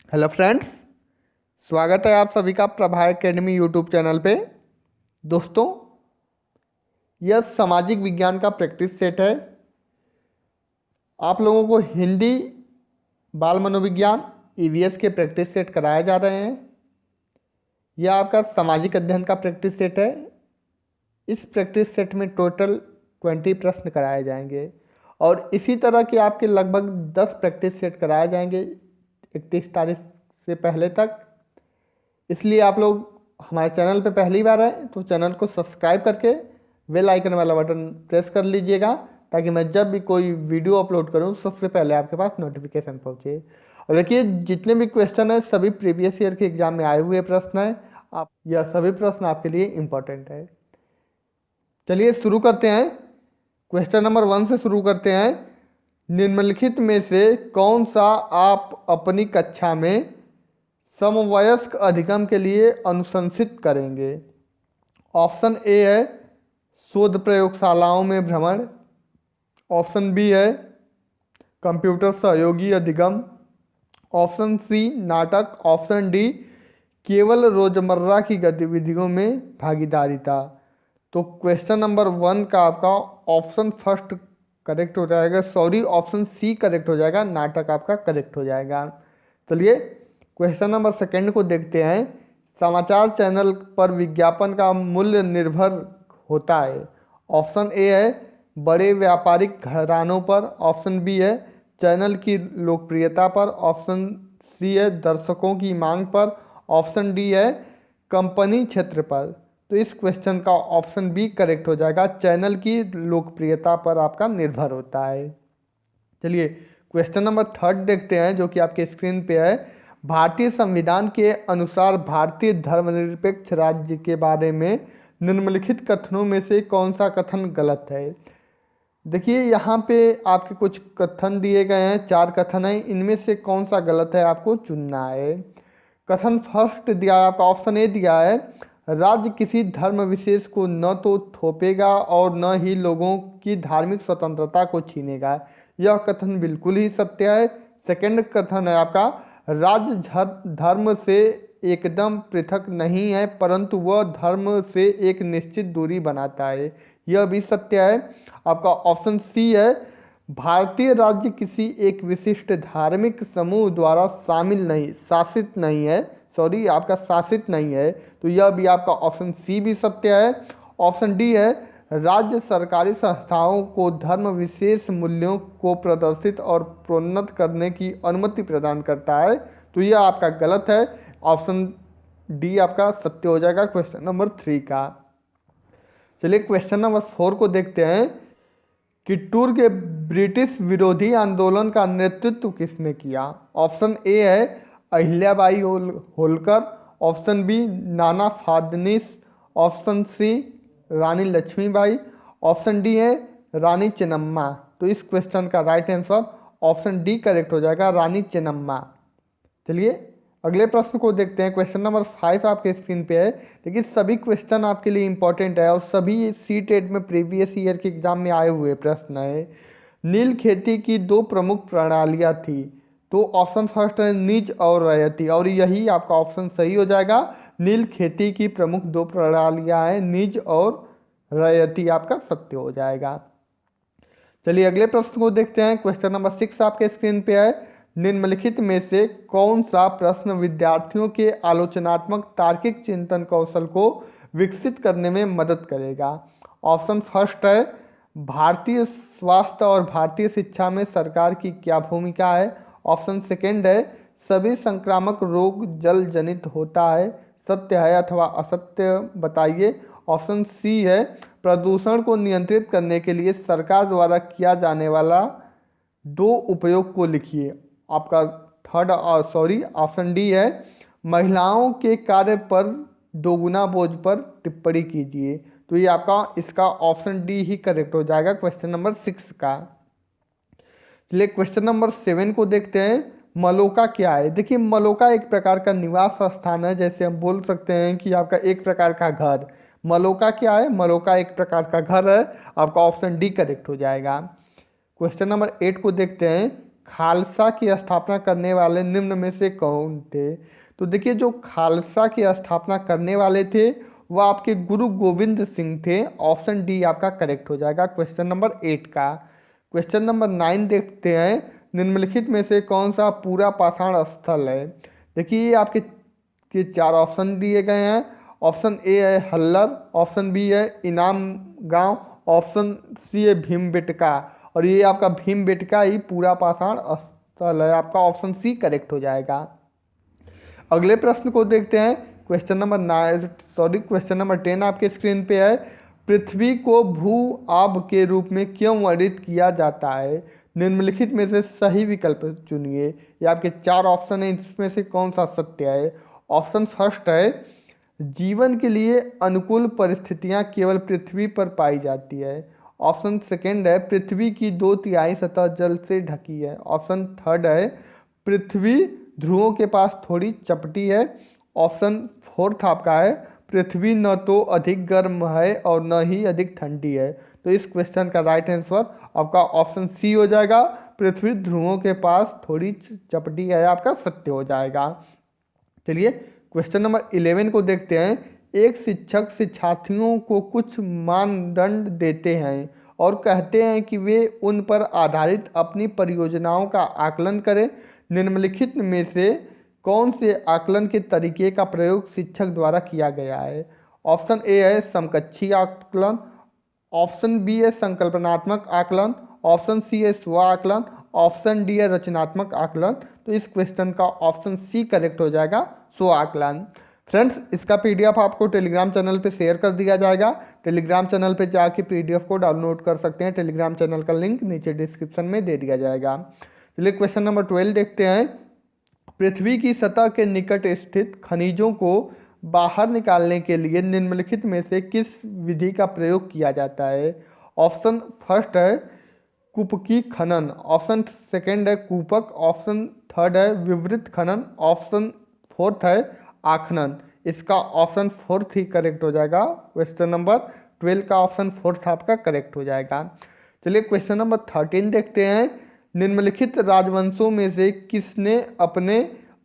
Hello friends, स्वागत है आप सभी का प्रभा एकेडमी यूट्यूब चैनल पे। दोस्तों, यह सामाजिक विज्ञान का प्रैक्टिस सेट है। आप लोगों को हिंदी, बाल मनोविज्ञान, ईवीएस के प्रैक्टिस सेट कराए जा रहे हैं। यह आपका सामाजिक अध्ययन का प्रैक्टिस सेट है। इस प्रैक्टिस सेट में टोटल 20 प्रश्न कराए जाएंगे और इसी तरह के आपके लगभग 10 प्रैक्टिस सेट कराए जाएंगे 31 तारीख से पहले तक। इसलिए आप लोग हमारे चैनल पे पहली बार आए तो चैनल को सब्सक्राइब करके बेल आइकन वाला बटन प्रेस कर लीजिएगा, ताकि मैं जब भी कोई वीडियो अपलोड करूं सबसे पहले आपके पास नोटिफिकेशन पहुंचे। और देखिए, जितने भी क्वेश्चन हैं सभी प्रीवियस ईयर के एग्जाम में आए हुए प्रश्न हैं। आप यह सभी प्रश्न आपके लिए इम्पोर्टेंट है। चलिए शुरू करते हैं। क्वेश्चन नंबर 1 से शुरू करते हैं। निम्नलिखित में से कौन सा आप अपनी कक्षा में समवयस्क अधिगम के लिए अनुशंसित करेंगे? ऑप्शन ए है शोध प्रयोगशालाओं में भ्रमण। ऑप्शन बी है कंप्यूटर सहयोगी अधिगम। ऑप्शन सी नाटक। ऑप्शन डी केवल रोजमर्रा की गतिविधियों में भागीदारिता। तो क्वेश्चन नंबर 1 का आपका ऑप्शन फर्स्ट करेक्ट हो जाएगा, सॉरी ऑप्शन सी करेक्ट हो जाएगा, नाटक आपका करेक्ट हो जाएगा। चलिए क्वेश्चन नंबर 2 को देखते हैं। समाचार चैनल पर विज्ञापन का मूल्य निर्भर होता है। ऑप्शन ए है बड़े व्यापारिक घरानों पर। ऑप्शन बी है चैनल की लोकप्रियता पर। ऑप्शन सी है दर्शकों की मांग पर। ऑप्शन डी है कंपनी क्षेत्र पर। तो इस क्वेश्चन का ऑप्शन बी करेक्ट हो जाएगा, चैनल की लोकप्रियता पर आपका निर्भर होता है। चलिए क्वेश्चन नंबर 3 देखते हैं, जो कि आपके स्क्रीन पे है। भारतीय संविधान के अनुसार भारतीय धर्मनिरपेक्ष राज्य के बारे में निम्नलिखित कथनों में से कौन सा कथन गलत है? देखिए यहाँ पे आपके कुछ कथन दिए गए हैं, 4 कथन हैं। इनमें से कौन सा गलत है आपको चुनना है। कथन फर्स्ट दिया है आपका, ऑप्शन ए दिया है राज्य किसी धर्म विशेष को न तो थोपेगा और न ही लोगों की धार्मिक स्वतंत्रता को छीनेगा। यह कथन बिल्कुल ही सत्य है। सेकंड कथन है आपका राज्य धर्म से एकदम पृथक नहीं है, परंतु वह धर्म से एक निश्चित दूरी बनाता है। यह भी सत्य है। आपका ऑप्शन सी है भारतीय राज्य किसी एक विशिष्ट धार्मिक समूह द्वारा शासित नहीं है, सॉरी आपका शासित नहीं है। तो यह भी आपका ऑप्शन सी भी सत्य है। ऑप्शन डी है राज्य सरकारी संस्थाओं को धर्म विशेष मूल्यों को प्रदर्शित और प्रोन्नत करने की अनुमति प्रदान करता है। तो यह आपका गलत है। ऑप्शन डी आपका सत्य हो जाएगा क्वेश्चन नंबर 3 का। चलिए क्वेश्चन नंबर 4 को देखते हैं। कित्तूर के ब्रिटिश विरोधी आंदोलन का नेतृत्व किसने किया? ऑप्शन ए है अहिल्याबाई होलकर। ऑप्शन बी नाना फादनिस। ऑप्शन सी रानी लक्ष्मीबाई। ऑप्शन डी है रानी चेन्नम्मा। तो इस क्वेश्चन का right answer option D correct हो जाएगा, रानी चेन्नम्मा। चलिए अगले प्रश्न को देखते हैं। क्वेश्चन नंबर 5 आपके स्क्रीन पे है। देखिए सभी क्वेश्चन आपके लिए इंपॉर्टेंट है और सभी सी टेट में प्रीवियस ईयर के एग्जाम में आए हुए प्रश्न है। नील खेती की 2 प्रमुख प्रणालियां थी। तो ऑप्शन फर्स्ट है निज और रैयती, और यही आपका ऑप्शन सही हो जाएगा। नील खेती की प्रमुख 2 प्रणालियां हैं, निज और रैयती, आपका सत्य हो जाएगा। चलिए अगले प्रश्न को देखते हैं। क्वेश्चन नंबर 6 आपके स्क्रीन पे है। निम्नलिखित में से कौन सा प्रश्न विद्यार्थियों के आलोचनात्मक तार्किक चिंतन कौशल को विकसित करने में मदद करेगा? ऑप्शन फर्स्ट है भारतीय स्वास्थ्य और भारतीय शिक्षा में सरकार की क्या भूमिका है। ऑप्शन सेकेंड है सभी संक्रामक रोग जल जनित होता है, सत्य है अथवा असत्य बताइए। ऑप्शन सी है प्रदूषण को नियंत्रित करने के लिए सरकार द्वारा किया जाने वाला 2 उपयोग को लिखिए। आपका ऑप्शन डी है महिलाओं के कार्य पर दोगुना बोझ पर टिप्पणी कीजिए। तो ये आपका इसका ऑप्शन डी ही करेक्ट हो जाएगा क्वेश्चन नंबर 6 का। चलिए क्वेश्चन नंबर 7 को देखते हैं। मलोका क्या है? देखिए मलोका एक प्रकार का निवास स्थान है, जैसे हम बोल सकते हैं कि आपका एक प्रकार का घर। मलोका क्या है? मलोका एक प्रकार का घर है। आपका ऑप्शन डी करेक्ट हो जाएगा। क्वेश्चन नंबर 8 को देखते हैं। खालसा की स्थापना करने वाले निम्न में से कौन थे? तो देखिए, जो खालसा की स्थापना करने वाले थे वो आपके गुरु गोविंद सिंह थे। ऑप्शन डी आपका करेक्ट हो जाएगा क्वेश्चन नंबर 8 का। क्वेश्चन नंबर 9 देखते हैं, निम्नलिखित में से कौन सा पूरा पाषाण स्थल है? देखिए, आपके चार ऑप्शन दिए गए हैं। ऑप्शन ए है हल्लर, ऑप्शन बी है इनाम गांव, ऑप्शन सी है भीमबेटका, और ये आपका भीमबेटका ही पूरा पाषाण स्थल है। आपका ऑप्शन सी करेक्ट हो जाएगा। अगले प्रश्न को देखते हैं, क्वेश्चन नंबर 10 आपके स्क्रीन पे है। पृथ्वी को भू आब के रूप में क्यों वर्णित किया जाता है? निम्नलिखित में से सही विकल्प चुनिए। ये आपके चार ऑप्शन है, इसमें से कौन सा सत्य है? ऑप्शन फर्स्ट है जीवन के लिए अनुकूल परिस्थितियां केवल पृथ्वी पर पाई जाती है। ऑप्शन सेकेंड है पृथ्वी की 2/3 सतह जल से ढकी है। ऑप्शन थर्ड है पृथ्वी ध्रुवों के पास थोड़ी चपटी है। ऑप्शन फोर्थ आपका है पृथ्वी न तो अधिक गर्म है और न ही अधिक ठंडी है। तो इस क्वेश्चन का राइट आंसर आपका ऑप्शन सी हो जाएगा, पृथ्वी ध्रुवों के पास थोड़ी चपटी है, आपका सत्य हो जाएगा। चलिए क्वेश्चन नंबर 11 को देखते हैं। एक शिक्षक शिक्षार्थियों को कुछ मानदंड देते हैं और कहते हैं कि वे उन पर आधारित अपनी परियोजनाओं का आकलन करें। निम्नलिखित में से कौन से आकलन के तरीके का प्रयोग शिक्षक द्वारा किया गया है? ऑप्शन ए है समकक्षी आकलन, ऑप्शन बी है संकल्पनात्मक आकलन, ऑप्शन सी है स्व आकलन, ऑप्शन डी है रचनात्मक आकलन। तो इस क्वेश्चन का ऑप्शन सी करेक्ट हो जाएगा, स्व आकलन। फ्रेंड्स, इसका पीडीएफ आपको टेलीग्राम चैनल पे शेयर कर दिया जाएगा। टेलीग्राम चैनल पे जाके पीडीएफ को डाउनलोड कर सकते हैं। टेलीग्राम चैनल का लिंक नीचे डिस्क्रिप्शन में दे दिया जाएगा। चलिए क्वेश्चन नंबर 12 देखते हैं। पृथ्वी की सतह के निकट स्थित खनिजों को बाहर निकालने के लिए निम्नलिखित में से किस विधि का प्रयोग किया जाता है? ऑप्शन फर्स्ट है कूपकी खनन, ऑप्शन सेकंड है कूपक, ऑप्शन थर्ड है विवृत खनन, ऑप्शन फोर्थ है आखनन। इसका ऑप्शन फोर्थ ही करेक्ट हो जाएगा। क्वेश्चन नंबर 12 का ऑप्शन फोर्थ आपका करेक्ट हो जाएगा। चलिए क्वेश्चन नंबर 13 देखते हैं। निम्नलिखित राजवंशों में से किसने अपने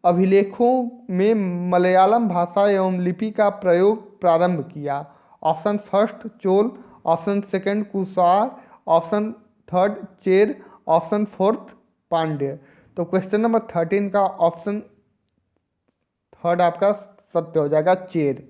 अभिलेखों में मलयालम भाषा एवं लिपि का प्रयोग प्रारंभ किया? Option first Chola, option second Kushan, option third Chera, option fourth Pandya. तो क्वेश्चन नंबर 13 का ऑप्शन थर्ड आपका सत्य हो जाएगा, चेर।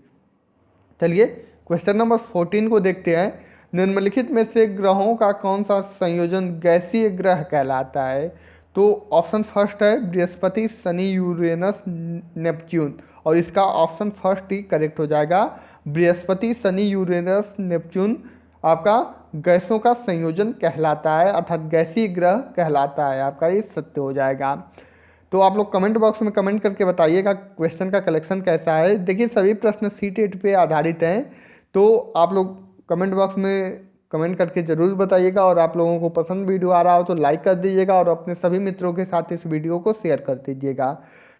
चलिए क्वेश्चन नंबर 14 को देखते हैं। निम्नलिखित में से ग्रहों का कौन सा संयोजन गैसीय ग्रह कहलाता है? तो ऑप्शन फर्स्ट है बृहस्पति, शनि, यूरेनस, नेपच्यून, और इसका ऑप्शन फर्स्ट ही करेक्ट हो जाएगा। बृहस्पति, शनि, यूरेनस, नेपच्यून आपका गैसों का संयोजन कहलाता है, अर्थात गैसीय ग्रह कहलाता है। आपका ये सत्य हो जाएगा। तो आप लोग कमेंट बॉक्स में कमेंट करके बताइएगा क्वेश्चन का कलेक्शन कैसा है। देखिए, सभी प्रश्न सीटेट पे आधारित हैं, तो आप लोग कमेंट बॉक्स में कमेंट करके ज़रूर बताइएगा। और आप लोगों को पसंद वीडियो आ रहा हो तो लाइक कर दीजिएगा और अपने सभी मित्रों के साथ इस वीडियो को शेयर कर दीजिएगा।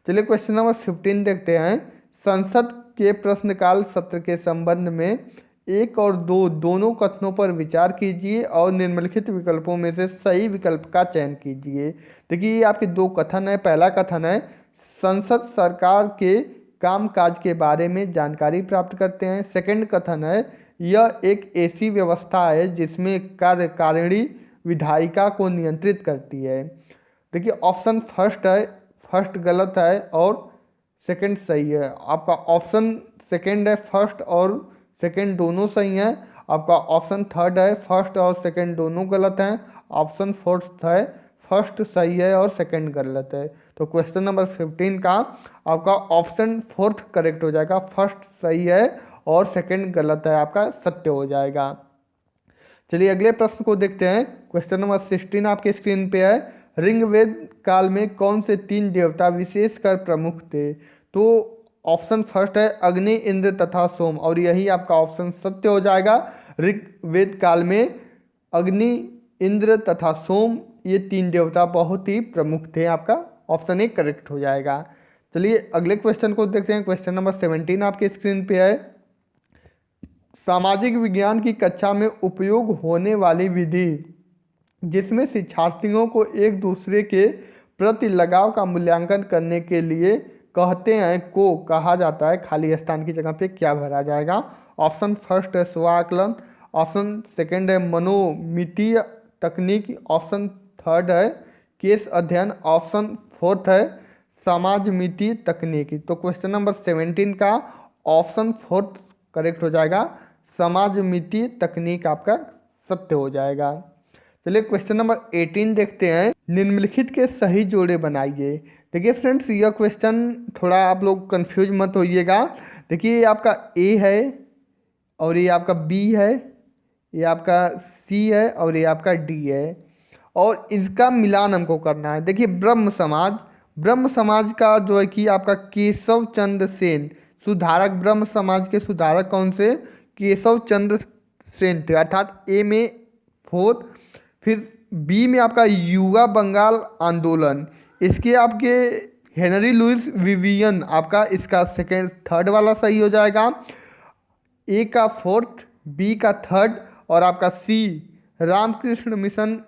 चलिए क्वेश्चन नंबर 15 देखते हैं। संसद के प्रश्नकाल सत्र के संबंध में 1 और 2 दोनों कथनों पर विचार कीजिए और निम्नलिखित विकल्पों में से सही विकल्प का चयन कीजिए। देखिए, ये आपके दो कथन है। पहला कथन है संसद सरकार के कामकाज के बारे में जानकारी प्राप्त करते हैं। सेकंड कथन है यह एक ऐसी व्यवस्था है जिसमें कार्यकारिणी विधायिका को नियंत्रित करती है। देखिए, ऑप्शन फर्स्ट गलत है और सेकंड सही है। आपका ऑप्शन सेकंड है फर्स्ट और सेकंड दोनों सही हैं। आपका ऑप्शन थर्ड है फर्स्ट और सेकंड दोनों गलत हैं। ऑप्शन फोर्थ है फर्स्ट सही है और सेकंड गलत है। तो क्वेश्चन नंबर 15 का आपका ऑप्शन फोर्थ करेक्ट हो जाएगा, फर्स्ट सही है और सेकंड गलत है, आपका सत्य हो जाएगा। चलिए अगले प्रश्न को देखते हैं। क्वेश्चन नंबर 16 आपके स्क्रीन पे है। ऋग्वेद काल में कौन से 3 देवता विशेषकर प्रमुख थे? तो ऑप्शन फर्स्ट है अग्नि, इंद्र तथा सोम, और यही आपका ऑप्शन सत्य हो जाएगा। ऋग्वेद काल में अग्नि, इंद्र तथा सोम ये 3 देवता बहुत ही प्रमुख थे। आपका ऑप्शन ए करेक्ट हो जाएगा। चलिए अगले क्वेश्चन को देखते हैं। क्वेश्चन नंबर 17 आपके स्क्रीन पे है। सामाजिक विज्ञान की कक्षा में उपयोग होने वाली विधि जिसमें शिक्षार्थियों को एक दूसरे के प्रति लगाव का मूल्यांकन करने के लिए कहते हैं को कहा जाता है। खाली स्थान की जगह पे क्या भरा जाएगा? ऑप्शन फर्स्ट है स्वाकलन, ऑप्शन सेकंड है मनोमितीय तकनीक, ऑप्शन थर्ड है केस अध्ययन, ऑप्शन फोर्थ है समाजमितीय तकनीक। तो क्वेश्चन नंबर 17 का ऑप्शन फोर्थ करेक्ट हो जाएगा, समाजमितीय तकनीक आपका सत्य हो जाएगा। चलिए क्वेश्चन नंबर 18 देखते हैं। निम्नलिखित के सही जोड़े बनाइए। देखिए फ्रेंड्स, यह क्वेश्चन थोड़ा आप लोग कंफ्यूज मत होइएगा। देखिए ये आपका ए है और ये आपका बी है, ये आपका सी है और ये आपका डी है, और इसका मिलान हमको करना है। देखिए ब्रह्म समाज का जो है कि आपका केशव चंद्र सेन सुधारक, ब्रह्म समाज के सुधारक कौन से? केशव चंद्र सेन थे, अर्थात ए में 4। फिर बी में आपका युवा बंगाल आंदोलन, इसके आपके हेनरी लुइस विवियन आपका इसका सेकेंड थर्ड वाला सही हो जाएगा। ए का फोर्थ, बी का थर्ड और आपका सी रामकृष्ण मिशन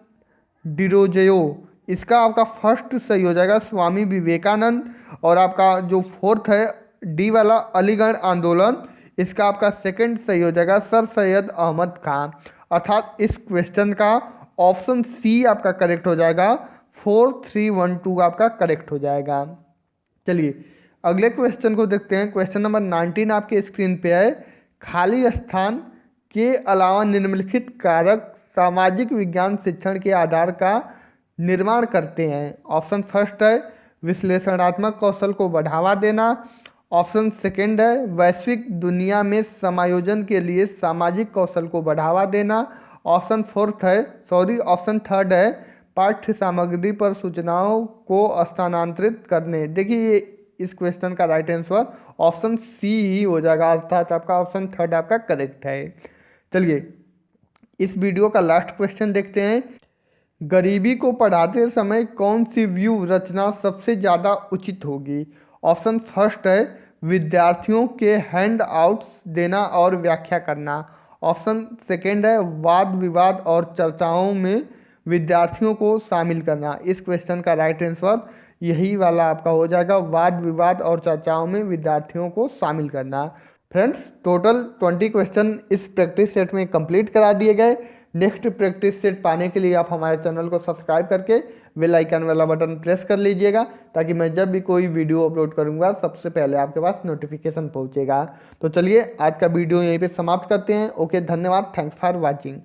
डिरोजयो, इसका आपका फर्स्ट सही हो जाएगा स्वामी विवेकानंद। और आपका जो फोर्थ है डी वाला अलीगढ़ आंदोलन, इसका आपका सेकंड सही हो जाएगा सर सैयद अहमद खान। अर्थात इस क्वेश्चन का ऑप्शन सी आपका करेक्ट हो जाएगा, 4312 आपका करेक्ट हो जाएगा। चलिए अगले क्वेश्चन को देखते हैं। क्वेश्चन नंबर 19 आपके स्क्रीन पे है। खाली स्थान के अलावा निम्नलिखित कारक सामाजिक विज्ञान शिक्षण के आधार का निर्माण करते हैं। ऑप्शन फर्स्ट है विश्लेषणात्मक कौशल को बढ़ावा देना, ऑप्शन सेकंड है वैश्विक दुनिया में समायोजन के लिए सामाजिक कौशल को बढ़ावा देना, ऑप्शन थर्ड है पाठ्य सामग्री पर सूचनाओं को स्थानांतरित करने। देखिए इस क्वेश्चन का राइट आंसर ऑप्शन सी ही हो जाएगा, अर्थात आपका ऑप्शन थर्ड आपका करेक्ट है। चलिए इस वीडियो का लास्ट क्वेश्चन देखते हैं। गरीबी को पढ़ाते समय कौन सी व्यू रचना सबसे ज़्यादा उचित होगी? ऑप्शन फर्स्ट है विद्यार्थियों के हैंड आउट्स देना और व्याख्या करना, ऑप्शन सेकंड है वाद विवाद और चर्चाओं में विद्यार्थियों को शामिल करना। इस क्वेश्चन का राइट आंसर यही वाला आपका हो जाएगा, वाद विवाद और चर्चाओं में विद्यार्थियों को शामिल करना। फ्रेंड्स टोटल 20 क्वेश्चन इस प्रैक्टिस सेट में कंप्लीट करा दिए गए। नेक्स्ट प्रैक्टिस सेट पाने के लिए आप हमारे चैनल को सब्सक्राइब करके बेल आइकन वाला बटन प्रेस कर लीजिएगा, ताकि मैं जब भी कोई वीडियो अपलोड करूंगा सबसे पहले आपके पास नोटिफिकेशन पहुंचेगा। तो चलिए आज का वीडियो यहीं पे समाप्त करते हैं। ओके, धन्यवाद, थैंक्स फॉर वॉचिंग।